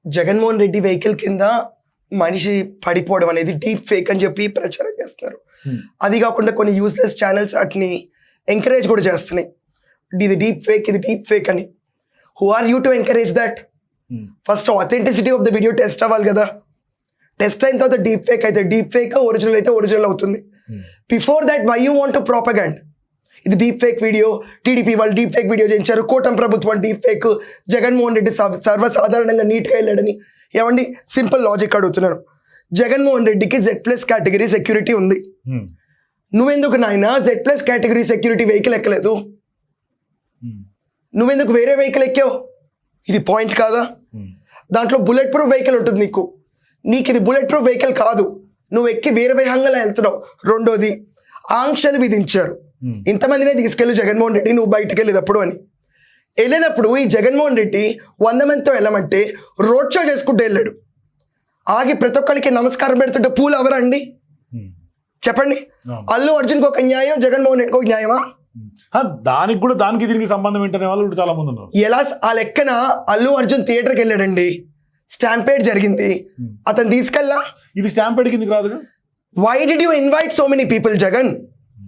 Jaganmohan Reddy vehicle కింద మనిషి పడిపోవడం అనేది డీప్ ఫేక్ అని చెప్పి ప్రచారం చేస్తున్నారు. అది కాకుండా కొన్ని యూస్లెస్ ఛానల్స్ వాటిని ఎంకరేజ్ కూడా చేస్తున్నాయి. ఇది డీప్ ఫేక్ అని. Who are you to encourage that? First authenticity of the video test అవ్వాలి కదా. టెస్ట్ అయిన తర్వాత డీప్ ఫేక్ అయితే డీప్ ఫేక్, ఒరిజినల్ అయితే ఒరిజినల్ అవుతుంది. Before that why you want to propaganda? ఇది డీప్ ఫేక్ వీడియో, టీడీపీ వాళ్ళు డీప్ ఫేక్ వీడియో చేయించారు, కూటమి ప్రభుత్వం డీప్ ఫేక్, జగన్మోహన్ రెడ్డి సర్వసాధారణంగా నీట్గా వెళ్ళాడని. ఏమండి, సింపుల్ లాజిక్ అడుగుతున్నాను. జగన్మోహన్ రెడ్డికి Z+ కేటగిరీ సెక్యూరిటీ ఉంది. నువ్వెందుకు నాయన Z+ కేటగిరీ సెక్యూరిటీ వెహికల్ ఎక్కలేదు? నువ్వెందుకు వేరే వెహికల్ ఎక్కావు? ఇది పాయింట్ కాదా? దాంట్లో బుల్లెట్ ప్రూఫ్ వెహికల్ ఉంటుంది నీకు ఇది బుల్లెట్ ప్రూఫ్ వెహికల్ కాదు. నువ్వు ఎక్కి వేరే విధంగా వెళ్తున్నావు. రెండోది, ఆంక్షలు విధించారు. ఇంతమందినే తీసుకెళ్ళు జగన్మోహన్ రెడ్డి నువ్వు బయటకు వెళ్ళేటప్పుడు అని. వెళ్ళేటప్పుడు ఈ జగన్మోహన్ రెడ్డి 100 మందితో వెళ్ళమంటే రోడ్ షో చేసుకుంటూ వెళ్ళాడు. ఆగి ప్రతి ఒక్కరికి నమస్కారం పెడుతుంటే పూలు ఎవరండి చెప్పండి? అల్లు అర్జున్కి ఒక న్యాయం, జగన్మోహన్ రెడ్డికి ఒక న్యాయమా? దానికి దీనికి సంబంధం ఏంటనే వాళ్ళు చాలా మంది ఉన్నారు. ఎలా ఆ లెక్కన అల్లు అర్జున్ థియేటర్కి వెళ్ళాడండి, స్టాంపేడ్ జరిగింది, అతను తీసుకెళ్ళా. ఇది స్టాంపేడ్ కిందకి రాదుగా. Why did you invite so many people Jagan?